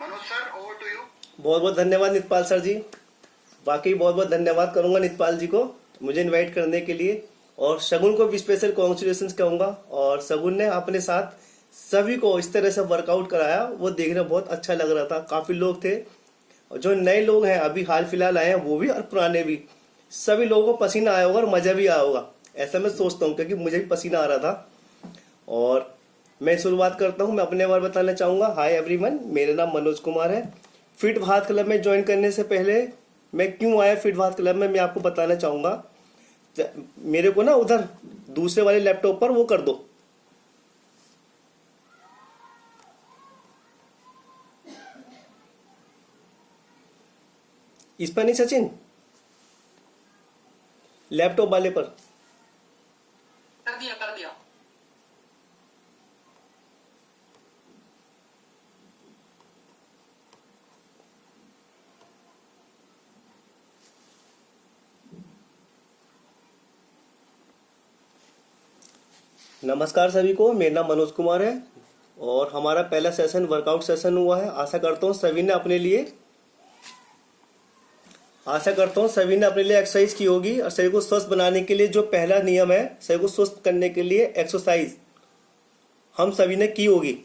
Manoj sir, over to you. बहुत बहुत धन्यवाद नितपाल सर जी। वाकई बहुत बहुत धन्यवाद करूंगा नितपाल जी को मुझे इनवाइट करने के लिए, और शगुन को भी स्पेशल कॉन्ग्रेचुलेशन कहूंगा। और शगुन ने अपने साथ सभी को इस तरह से वर्कआउट कराया, वो देखने बहुत अच्छा लग रहा था। काफी लोग थे, और जो नए लोग हैं अभी हाल फिलहाल आए हैं वो भी और पुराने भी, सभी लोगों को पसीना आया होगा और मजा भी आया होगा, ऐसा मैं सोचता हूँ, क्योंकि मुझे भी पसीना आ रहा था। और मैं शुरुआत करता हूँ, मैं अपने बारे में बताना चाहूँगा। हाय एवरीवन, मेरा नाम मनोज कुमार है। फिट भारत क्लब में ज्वाइन करने से पहले मैं क्यों आया फिट भारत क्लब में, मैं आपको बताना चाहूँगा। मेरे को ना उधर दूसरे वाले लैपटॉप पर वो कर दो, इस पर नहीं सचिन, लैपटॉप वाले पर। कर दिया कर दिया। नमस्कार सभी को, मेरा नाम मनोज कुमार है और हमारा पहला सेशन वर्कआउट सेशन हुआ है। आशा करता हूँ सभी ने अपने लिए एक्सरसाइज की होगी, और शरीर को स्वस्थ बनाने के लिए जो पहला नियम है, शरीर को स्वस्थ करने के लिए एक्सरसाइज हम सभी ने की होगी।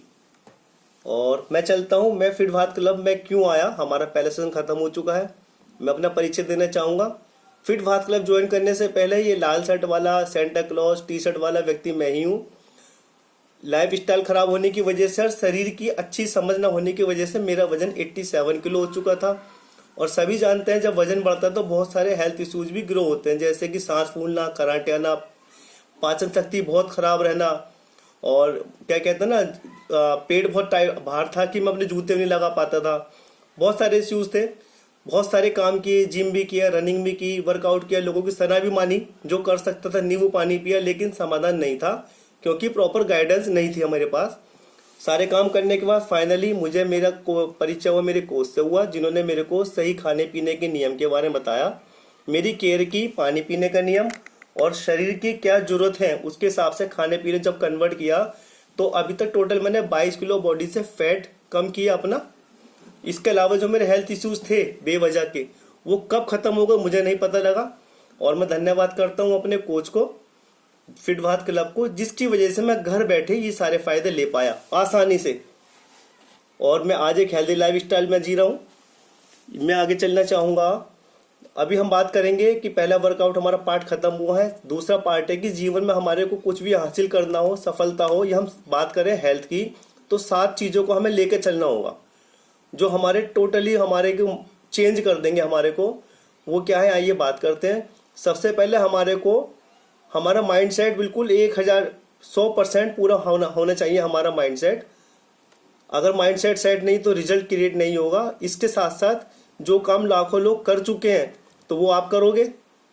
और मैं चलता हूँ, मैं फिट भारत क्लब में क्यों आया। हमारा पहला सेशन खत्म हो चुका है, मैं अपना परिचय देना चाहूँगा। फिट भारत क्लब ज्वाइन करने से पहले ये लाल शर्ट वाला सेंटा क्लॉज टी शर्ट वाला व्यक्ति मैं ही हूँ। लाइफ स्टाइल खराब होने की वजह से और शरीर की अच्छी समझ न होने की वजह से मेरा वजन 87 किलो हो चुका था। और सभी जानते हैं जब वजन बढ़ता है तो बहुत सारे हेल्थ इश्यूज भी ग्रो होते हैं, जैसे कि सांस फूलना, कराटे आना, पाचन शक्ति बहुत खराब रहना, और क्या कहते हैं ना, पेट बहुत टाइट बाहर था कि मैं अपने जूते नहीं लगा पाता था। बहुत सारे इश्यूज थे, बहुत सारे काम किए, जिम भी किया, रनिंग भी की, वर्कआउट किया, लोगों की सलाह भी मानी, जो कर सकता था नींबू पानी पिया, लेकिन समाधान नहीं था क्योंकि प्रॉपर गाइडेंस नहीं थी हमारे पास। सारे काम करने के बाद फाइनली मुझे मेरा परिचय हुआ मेरे कोच से हुआ, जिन्होंने मेरे को सही खाने पीने के नियम के बारे में बताया, मेरी केयर की, पानी पीने का नियम और शरीर की क्या जरूरत है उसके हिसाब से खाने पीने जब कन्वर्ट किया, तो अभी तक टोटल मैंने 22 किलो बॉडी से फैट कम किया अपना। इसके अलावा जो मेरे हेल्थ इश्यूज थे बेवजह के, वो कब खत्म हो गए मुझे नहीं पता लगा। और मैं धन्यवाद करता हूँ अपने कोच को, फिट भारत क्लब को, जिसकी वजह से मैं घर बैठे ये सारे फायदे ले पाया आसानी से, और मैं आज एक हेल्दी लाइफ स्टाइल में जी रहा हूँ। मैं आगे चलना चाहूँगा। अभी हम बात करेंगे कि पहला वर्कआउट हमारा पार्ट खत्म हुआ है। दूसरा पार्ट है कि जीवन में हमारे को कुछ भी हासिल करना हो, सफलता हो, या हम बात करें हेल्थ की, तो 7 चीज़ों को हमें लेकर चलना होगा जो हमारे टोटली हमारे को चेंज कर देंगे हमारे को। वो क्या है, आइए बात करते हैं। सबसे पहले हमारे को हमारा माइंडसेट बिल्कुल 1,100% पूरा होना चाहिए हमारा माइंडसेट। अगर माइंडसेट सेट नहीं तो रिजल्ट क्रिएट नहीं होगा। इसके साथ साथ जो काम लाखों लोग कर चुके हैं तो वो आप करोगे,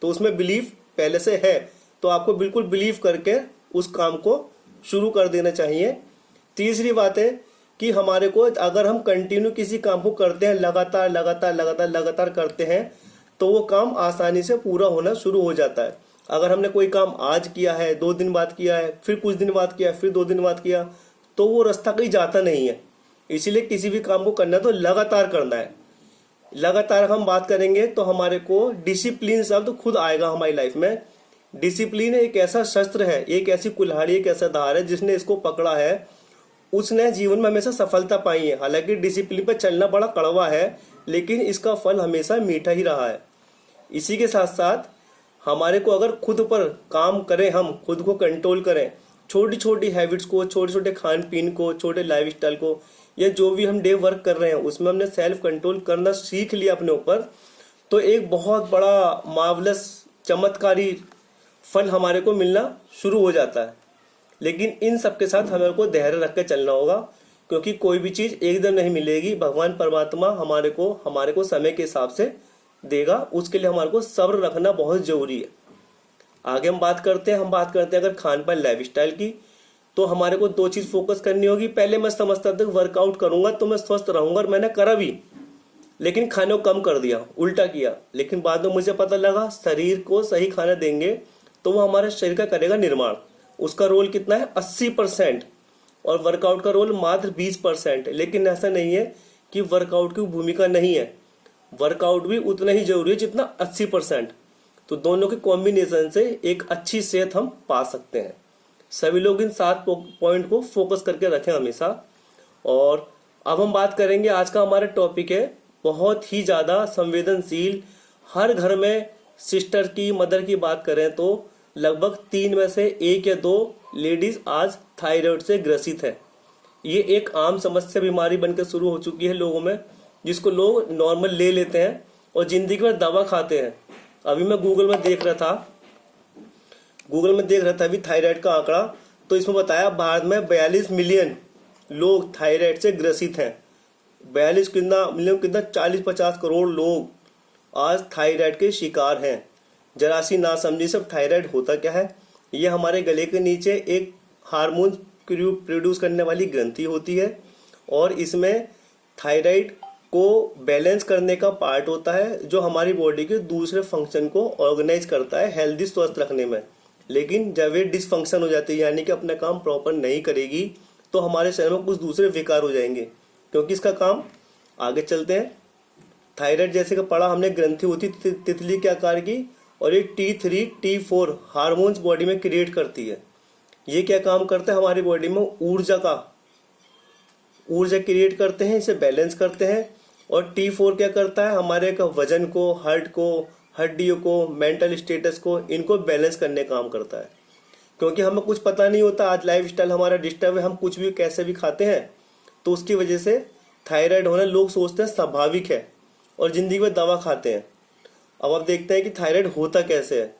तो उसमें बिलीफ पहले से है, तो आपको बिल्कुल बिलीव करके उस काम को शुरू कर देना चाहिए। तीसरी बात है कि हमारे को अगर हम कंटिन्यू किसी काम को करते हैं, लगातार लगातार लगातार लगातार करते हैं, तो वो काम आसानी से पूरा होना शुरू हो जाता है। अगर हमने कोई काम आज किया है, 2 दिन बाद किया है, फिर कुछ दिन बाद किया, फिर 2 दिन बाद किया, तो वो रास्ता कहीं जाता नहीं है। इसीलिए किसी भी काम को करना है तो लगातार करना है। लगातार हम बात करेंगे तो हमारे को डिसिप्लिन शब्द खुद आएगा हमारी लाइफ में। डिसिप्लिन एक ऐसा शस्त्र है, एक ऐसी कुल्हाड़ी, एक ऐसा धार है, जिसने इसको पकड़ा है उसने जीवन में हमेशा सफलता पाई है। हालांकि डिसिप्लिन पर चलना बड़ा कड़वा है, लेकिन इसका फल हमेशा मीठा ही रहा है। इसी के साथ साथ हमारे को अगर खुद पर काम करें, हम खुद को कंट्रोल करें, छोटी छोटी हैबिट्स को, छोटे छोटे खान पीन को, छोटे लाइफ स्टाइल को, या जो भी हम डे वर्क कर रहे हैं उसमें हमने सेल्फ कंट्रोल करना सीख लिया अपने ऊपर, तो एक बहुत बड़ा मार्वलस चमत्कारी फल हमारे को मिलना शुरू हो जाता है। लेकिन इन सब के साथ हमारे को धैर्य रख के चलना होगा, क्योंकि कोई भी चीज़ एकदम नहीं मिलेगी। भगवान परमात्मा हमारे को समय के हिसाब से देगा, उसके लिए हमारे को सब्र रखना बहुत जरूरी है। आगे हम बात करते हैं अगर खान पान लाइफ स्टाइल की, तो हमारे को 2 चीज़ फोकस करनी होगी। पहले मैं समझता था वर्कआउट करूंगा तो मैं स्वस्थ रहूंगा, और मैंने करा भी, लेकिन खाने को कम कर दिया, उल्टा किया। लेकिन बाद में मुझे पता लगा शरीर को सही खाना देंगे तो वो हमारे शरीर का करेगा निर्माण। उसका रोल कितना है, 80%, और वर्कआउट का रोल मात्र 20%। लेकिन ऐसा नहीं है कि वर्कआउट की भूमिका नहीं है। वर्कआउट भी उतना ही जरूरी है जितना 80%। तो दोनों के कॉम्बिनेशन से एक अच्छी सेहत हम पा सकते हैं। सभी लोग इन 7 पॉइंट को फोकस करके रखें हमेशा। और अब हम बात करेंगे, आज का हमारा टॉपिक है बहुत ही ज़्यादा संवेदनशील। हर घर में सिस्टर की, मदर की बात करें तो लगभग 3 में से 1 या 2 लेडीज आज थायराइड से ग्रसित है। ये एक आम समस्या, बीमारी बनकर शुरू हो चुकी है लोगों में, जिसको लोग नॉर्मल ले लेते हैं और जिंदगी भर दवा खाते हैं। अभी मैं गूगल में देख रहा था अभी थायराइड का आंकड़ा, तो इसमें बताया भारत में 42 मिलियन लोग थायराइड से ग्रसित हैं। 42 मिलियन कितना 40-50 करोड़ लोग आज थायराइड के शिकार हैं। जरा सी ना समझी सब। थायराइड होता क्या है? ये हमारे गले के नीचे एक हार्मोन प्रोड्यूस करने वाली ग्रंथि होती है और इसमें थायराइड को बैलेंस करने का पार्ट होता है जो हमारी बॉडी के दूसरे फंक्शन को ऑर्गेनाइज करता है हेल्दी, स्वस्थ रखने में। लेकिन जब ये डिसफंक्शन हो जाती है, यानी कि अपना काम प्रॉपर नहीं करेगी, तो हमारे शरीर में कुछ दूसरे विकार हो जाएंगे क्योंकि इसका काम, आगे चलते हैं। थायराइड जैसे कि पढ़ा हमने, ग्रंथि होती तितली के आकार की और ये T3 T4 हार्मोन्स बॉडी में क्रिएट करती है। ये क्या काम करते हैं? हमारी बॉडी में ऊर्जा क्रिएट करते हैं, इसे बैलेंस करते हैं। और T4 क्या करता है? हमारे का वजन को, हार्ट को, हड्डियों को, मेंटल स्टेटस को, इनको बैलेंस करने का काम करता है। क्योंकि हमें कुछ पता नहीं होता, आज लाइफस्टाइल हमारा डिस्टर्ब है, हम कुछ भी कैसे भी खाते हैं, तो उसकी वजह से थायराइड होना लोग सोचते हैं स्वाभाविक है और जिंदगी में दवा खाते हैं। अब आप देखते हैं कि थायराइड होता कैसे है।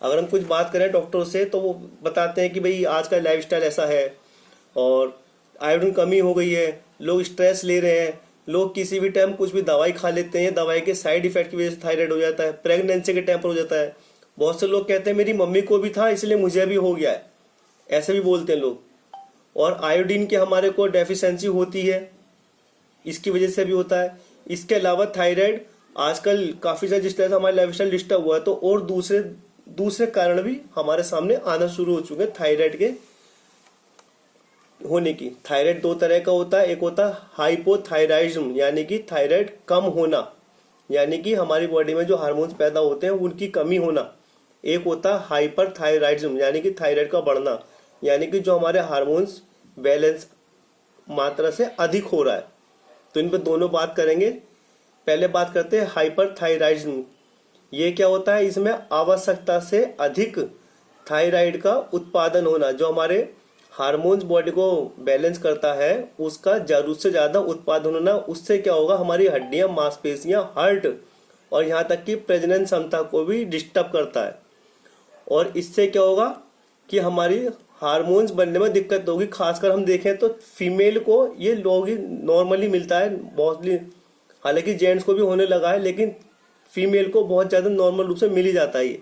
अगर हम कुछ बात करें डॉक्टर से तो वो बताते हैं कि भाई आज का लाइफस्टाइल ऐसा है और आयोडीन कमी हो गई है, लोग स्ट्रेस ले रहे हैं, लोग किसी भी टाइम कुछ भी दवाई खा लेते हैं, दवाई के साइड इफेक्ट की वजह से थायराइड हो जाता है, प्रेगनेंसी के टाइम पर हो जाता है। बहुत से लोग कहते हैं मेरी मम्मी को भी था इसलिए मुझे भी हो गया है, ऐसे भी बोलते हैं लोग। और आयोडीन की हमारे को डेफिशिएंसी होती है, इसकी वजह से भी होता है। इसके अलावा थायराइड आजकल काफ़ी सारे, जिस तरह से हमारा लाइफस्टाइल डिस्टर्ब हुआ है, तो और दूसरे कारण भी हमारे सामने आना शुरू हो चुके हैं थायराइड के होने की। थायराइड 2 तरह का होता है। एक होता है हाइपोथायराइडिज्म, यानी कि थायराइड कम होना, यानी कि हमारी बॉडी में जो हार्मोन्स पैदा होते हैं उनकी कमी होना। एक होता है हाइपरथायराइडिज्म, यानी कि थायराइड का बढ़ना, यानी कि जो हमारे हार्मोन्स बैलेंस मात्रा से अधिक हो रहा है। तो इन पर दोनों बात करेंगे। पहले बात करते हैं हाइपरथायराइडिज्म। ये क्या होता है? इसमें आवश्यकता से अधिक थायराइड का उत्पादन होना। जो हमारे हार्मोन्स बॉडी को बैलेंस करता है उसका जरूरत से ज़्यादा उत्पादन होना। उससे क्या होगा? हमारी हड्डियां, मांसपेशियां, हार्ट और यहाँ तक कि प्रजनन क्षमता को भी डिस्टर्ब करता है। और इससे क्या होगा कि हमारी हार्मोन्स बनने में दिक्कत होगी। खासकर हम देखें तो फीमेल को ये लोग ही नॉर्मली मिलता है मोस्टली, हालांकि जेंट्स को भी होने लगा है, लेकिन फीमेल को बहुत ज़्यादा नॉर्मल रूप से मिल ही जाता है ये।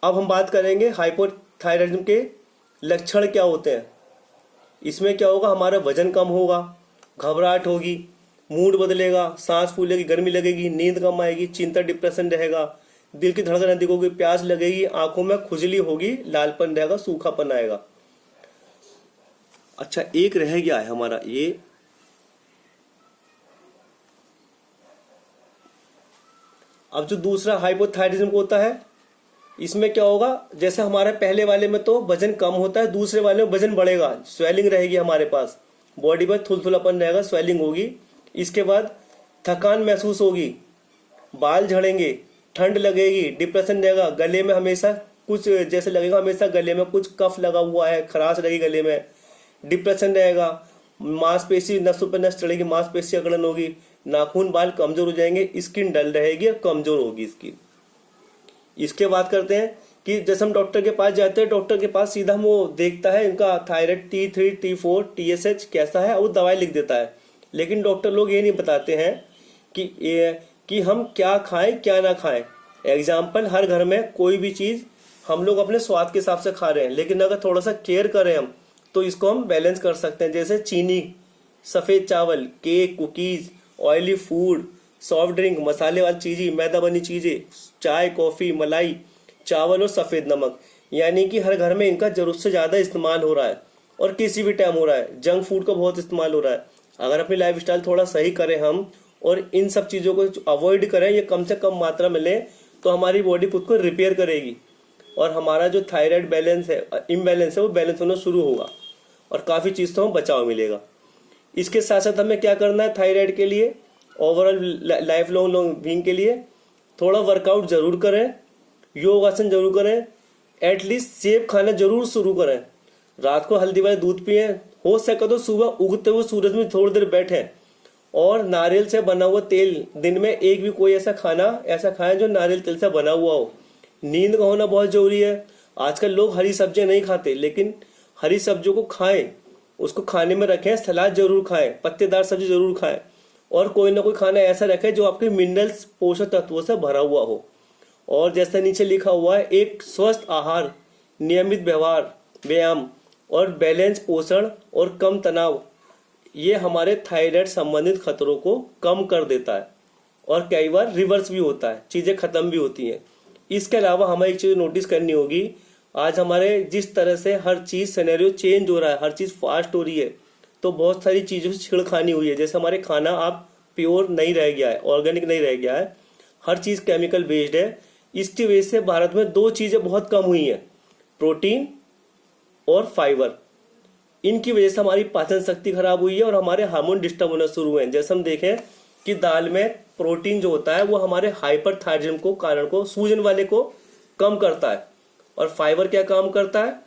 अब हम बात करेंगे हाइपोथायराइडिज्म के लक्षण क्या होते हैं। इसमें क्या होगा? हमारा वजन कम होगा, घबराहट होगी, मूड बदलेगा, सांस फूलेगी, गर्मी लगेगी, नींद कम आएगी, चिंता, डिप्रेशन रहेगा, दिल की धड़कन अधिक होगी, प्यास लगेगी, आंखों में खुजली होगी, लालपन रहेगा, सूखापन आएगा। अच्छा, एक रह गया है हमारा ये, अब जो दूसरा हाइपोथायराइडिज्म होता है, इसमें क्या होगा? जैसे हमारे पहले वाले में तो वजन कम होता है, दूसरे वाले में वजन बढ़ेगा, स्वेलिंग रहेगी, हमारे पास बॉडी पर थुलथुलापन रहेगा, स्वेलिंग होगी। इसके बाद थकान महसूस होगी, बाल झड़ेंगे, ठंड लगेगी, डिप्रेशन रहेगा, गले में हमेशा कुछ जैसे लगेगा हमेशा गले में कुछ कफ लगा हुआ है, खराश रहेगी गले में, डिप्रेशन रहेगा, मांसपेशी नसों पर नस चढ़ेगी, मांसपेशी अकड़न होगी, नाखून बाल कमजोर हो जाएंगे, स्किन डल रहेगी और कमजोर होगी स्किन। इसके बात करते हैं कि जैसे हम डॉक्टर के पास जाते हैं, डॉक्टर के पास सीधा हम वो देखता है इनका थायराइड T3 T4 TSH कैसा है, वो दवाई लिख देता है। लेकिन डॉक्टर लोग ये नहीं बताते हैं कि हम क्या खाएं क्या ना खाएं। एग्जाम्पल, हर घर में कोई भी चीज़ हम लोग अपने स्वाद के हिसाब से खा रहे हैं, लेकिन अगर थोड़ा सा केयर करें हम तो इसको हम बैलेंस कर सकते हैं। जैसे चीनी, सफ़ेद चावल, cake, cookies, oily food, soft drink, मसाले वाली चीज़ें, मैदा बनी चीज़ें, चाय, कॉफ़ी, मलाई, चावल और सफ़ेद नमक, यानी कि हर घर में इनका ज़रूरत से ज़्यादा इस्तेमाल हो रहा है और किसी भी टाइम हो रहा है। जंक फूड का बहुत इस्तेमाल हो रहा है। अगर अपनी लाइफ स्टाइल थोड़ा सही करें हम और इन सब चीज़ों को अवॉइड करें, ये कम से कम मात्रा में लें, तो हमारी बॉडी खुद को रिपेयर करेगी और हमारा जो थायराइड बैलेंस है, इम्बैलेंस है, वो बैलेंस होना शुरू होगा और काफ़ी चीज़ तो हम बचाव मिलेगा। इसके साथ साथ हमें क्या करना है थायराइड के लिए, ओवरऑल लाइफ लॉन्ग बीइंग के लिए, थोड़ा वर्कआउट जरूर करें, योगासन जरूर करें, एटलीस्ट सेब खाना जरूर शुरू करें, रात को हल्दी वाले दूध पिए, हो सके तो सुबह उगते हुए सूरज में थोड़ी देर बैठें और नारियल से बना हुआ तेल दिन में एक भी कोई ऐसा खाएं जो नारियल तेल से बना हुआ हो। नींद का होना बहुत जरूरी है। आजकल लोग हरी सब्जियां नहीं खाते, लेकिन हरी सब्जियों को खाएं, उसको खाने में रखें, सलाद जरूर खाएं, पत्तेदार सब्जी जरूर खाएं और कोई ना कोई खाना ऐसा रखें जो आपके मिनरल्स पोषक तत्वों से भरा हुआ हो। और जैसे नीचे लिखा हुआ है, एक स्वस्थ आहार, नियमित व्यवहार, व्यायाम और बैलेंस पोषण और कम तनाव, ये हमारे थायराइड संबंधित खतरों को कम कर देता है और कई बार रिवर्स भी होता है, चीज़ें खत्म भी होती हैं। इसके अलावा हमें एक चीज़ नोटिस करनी होगी, आज हमारे जिस तरह से हर चीज़ सिनेरियो चेंज हो रहा है, हर चीज़ फास्ट हो रही है, तो बहुत सारी चीज़ों से छिड़खानी हुई है। जैसे हमारे खाना आप प्योर नहीं रह गया है, ऑर्गेनिक नहीं रह गया है, हर चीज़ केमिकल बेस्ड है। इसकी वजह से भारत में दो चीज़ें बहुत कम हुई हैं, प्रोटीन और फाइबर। इनकी वजह से हमारी पाचन शक्ति खराब हुई है और हमारे हार्मोन डिस्टर्ब होना शुरू हुए हैं। जैसे हम देखें कि दाल में प्रोटीन जो होता है वो हमारे हाइपरथायरॉइडिज्म को कारण को, सूजन वाले को कम करता है और फाइबर क्या काम करता है,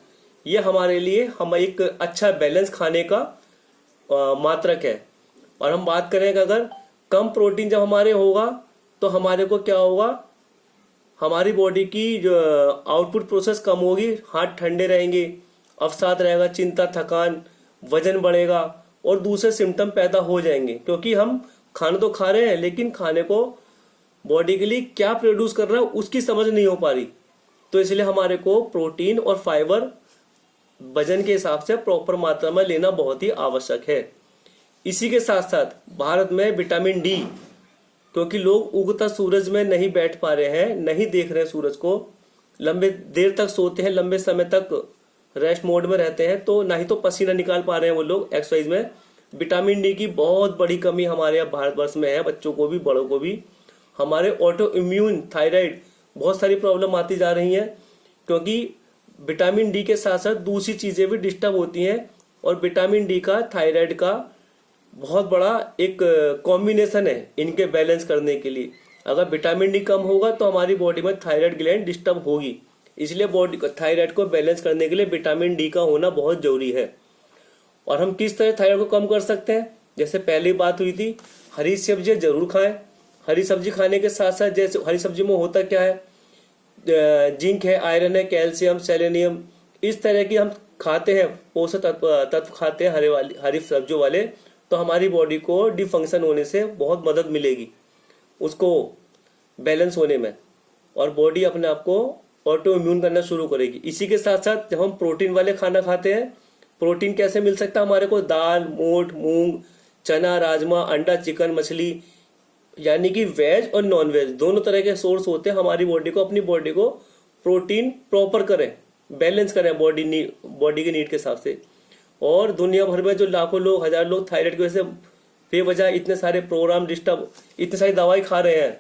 ये हमारे लिए हम एक अच्छा बैलेंस खाने का मात्रक है। और हम बात करें कि अगर कम प्रोटीन जब हमारे होगा तो हमारे को क्या होगा, हमारी बॉडी की जो आउटपुट प्रोसेस कम होगी, हाथ ठंडे रहेंगे, अवसाद रहेगा, चिंता, थकान, वजन बढ़ेगा और दूसरे सिम्टम पैदा हो जाएंगे, क्योंकि हम खाना तो खा रहे हैं लेकिन खाने को बॉडी के लिए क्या प्रोड्यूस कर रहा है उसकी समझ नहीं हो पा रही। तो इसलिए हमारे को प्रोटीन और फाइबर वजन के हिसाब से प्रॉपर मात्रा में लेना बहुत ही आवश्यक है। इसी के साथ साथ भारत में विटामिन डी, क्योंकि लोग उगता सूरज में नहीं बैठ पा रहे हैं, नहीं देख रहे हैं सूरज को, लंबे देर तक सोते हैं, लंबे समय तक रेस्ट मोड में रहते हैं, तो ना ही तो पसीना निकाल पा रहे हैं वो लोग एक्सरसाइज में। विटामिन डी की बहुत बड़ी कमी हमारे यहाँ भारतवर्ष में है, बच्चों को भी बड़ों को भी। हमारे ऑटो इम्यून, थायराइड, बहुत सारी प्रॉब्लम आती जा रही हैं, क्योंकि विटामिन डी के साथ साथ दूसरी चीज़ें भी डिस्टर्ब होती हैं और विटामिन डी का थायराइड का बहुत बड़ा एक कॉम्बिनेशन है इनके बैलेंस करने के लिए। अगर विटामिन डी कम होगा तो हमारी बॉडी में थायराइड ग्लैंड डिस्टर्ब होगी, इसलिए बॉडी थायराइड को बैलेंस करने के लिए विटामिन डी का होना बहुत जरूरी है। और हम किस तरह थायराइड को कम कर सकते हैं, जैसे पहले बात हुई थी, हरी सब्जियां जरूर खाएं। हरी सब्जी खाने के साथ साथ, जैसे हरी सब्जी में होता क्या है, जिंक है, आयरन है, कैल्शियम, सेलेनियम, इस तरह की हम खाते हैं, पोषक तत्व खाते हैं हरी सब्जियों वाले, तो हमारी बॉडी को डिफंक्शन होने से बहुत मदद मिलेगी, उसको बैलेंस होने में, और बॉडी अपने आप को ऑटो इम्यून करना शुरू करेगी। इसी के साथ साथ जब हम प्रोटीन वाले खाना खाते हैं, प्रोटीन कैसे मिल सकता है हमारे को, दाल, मोठ, मूंग, चना, राजमा, अंडा, चिकन, मछली, यानी कि वेज और नॉन वेज दोनों तरह के सोर्स होते हैं हमारी बॉडी को, अपनी बॉडी को प्रोटीन प्रॉपर करें, बैलेंस करें बॉडी के नीड के हिसाब से। और दुनिया भर में जो लाखों लोग, हजार लोग थायराइड की वजह से बेवजह इतने सारे प्रोग्राम डिस्टर्ब, इतनी सारी दवाई खा रहे हैं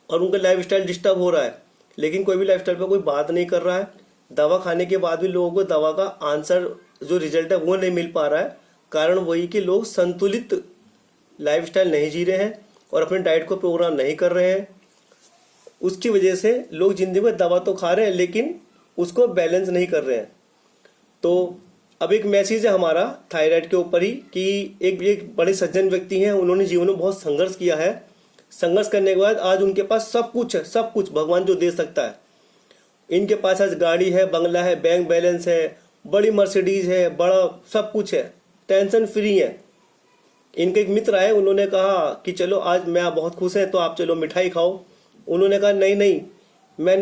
और उनका लाइफ स्टाइल डिस्टर्ब हो रहा है, लेकिन कोई भी लाइफ स्टाइल पर कोई बात नहीं कर रहा है। दवा खाने के बाद भी लोगों को दवा का आंसर, जो रिजल्ट है वो नहीं मिल पा रहा है। कारण वही कि लोग संतुलित लाइफ स्टाइल नहीं जी रहे हैं और अपने डाइट को प्रोग्राम नहीं कर रहे हैं। उसकी वजह से लोग जिंदगी में दवा तो खा रहे हैं लेकिन उसको बैलेंस नहीं कर रहे हैं। तो अब एक मैसेज है हमारा थायराइड के ऊपर ही कि एक बड़े सज्जन व्यक्ति हैं, उन्होंने जीवन में बहुत संघर्ष किया है। संघर्ष करने के बाद आज उनके पास सब कुछ है, सब कुछ भगवान जो दे सकता है। इनके पास आज गाड़ी है, बंगला है, बैंक बैलेंस है, बड़ी मर्सिडीज है, बड़ा सब कुछ है, टेंशन फ्री है। इनके एक मित्र आए, उन्होंने कहा कि चलो आज मैं बहुत खुश है तो आप चलो मिठाई खाओ। उन्होंने कहा नहीं, मैं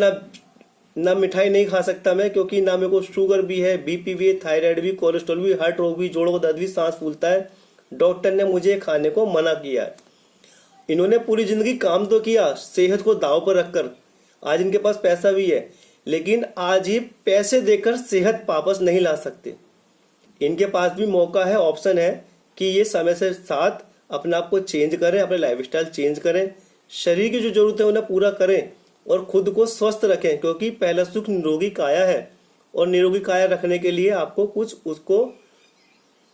ना मिठाई नहीं खा सकता मैं, क्योंकि ना मेरे को शुगर भी है, बीपी भी है, थायराइड भी, कोलेस्ट्रॉल भी, हार्ट रोग भी, जोड़ों का दर्द भी, सांस फूलता है, डॉक्टर ने मुझे खाने को मना किया है। इन्होंने पूरी जिंदगी काम तो किया सेहत को दांव पर रखकर, आज इनके पास पैसा भी है, लेकिन आज ही पैसे देकर सेहत वापस नहीं ला सकते। इनके पास भी मौका है, ऑप्शन है कि ये समय से साथ अपने आप को चेंज करें, अपने लाइफस्टाइल चेंज करें, शरीर की जो जरूरत है उन्हें पूरा करें और खुद को स्वस्थ रखें, क्योंकि पहला सुख निरोगी काया है और निरोगी काया रखने के लिए आपको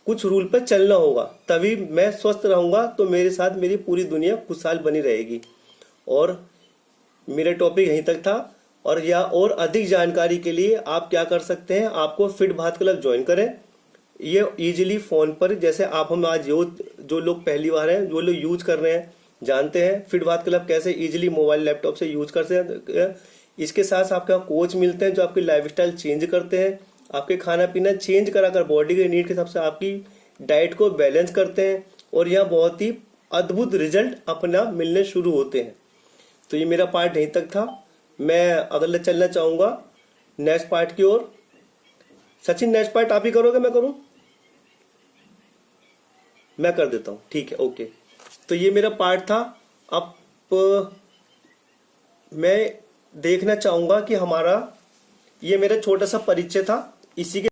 कुछ रूल पर चलना होगा, तभी मैं स्वस्थ रहूंगा तो मेरे साथ मेरी पूरी दुनिया खुशहाल बनी रहेगी। और मेरा टॉपिक यहीं तक था। और अधिक जानकारी के लिए आप क्या कर सकते हैं, आपको फिट भारत क्लब ज्वाइन करें। ये इजीली फ़ोन पर, जैसे आप हम आज जो लोग पहली बार हैं, जो लोग यूज कर रहे हैं, जानते हैं फिट भारत क्लब कैसे इजीली मोबाइल लैपटॉप से यूज कर सकते हैं। इसके साथ आपका कोच मिलते हैं जो आपकी लाइफस्टाइल चेंज करते हैं, आपके खाना पीना चेंज कराकर बॉडी के नीड के हिसाब से आपकी डाइट को बैलेंस करते हैं और यहाँ बहुत ही अद्भुत रिजल्ट अपना मिलने शुरू होते हैं। तो ये मेरा पार्ट यहीं तक था। मैं अगले चलना चाहूँगा नेक्स्ट पार्ट की ओर। सचिन, नेक्स्ट पार्ट आप ही करोगे, मैं करूँ? मैं कर देता हूँ, ठीक है, ओके। तो ये मेरा पार्ट था। अब मैं देखना चाहूँगा कि ये मेरा छोटा सा परिचय था, इसी के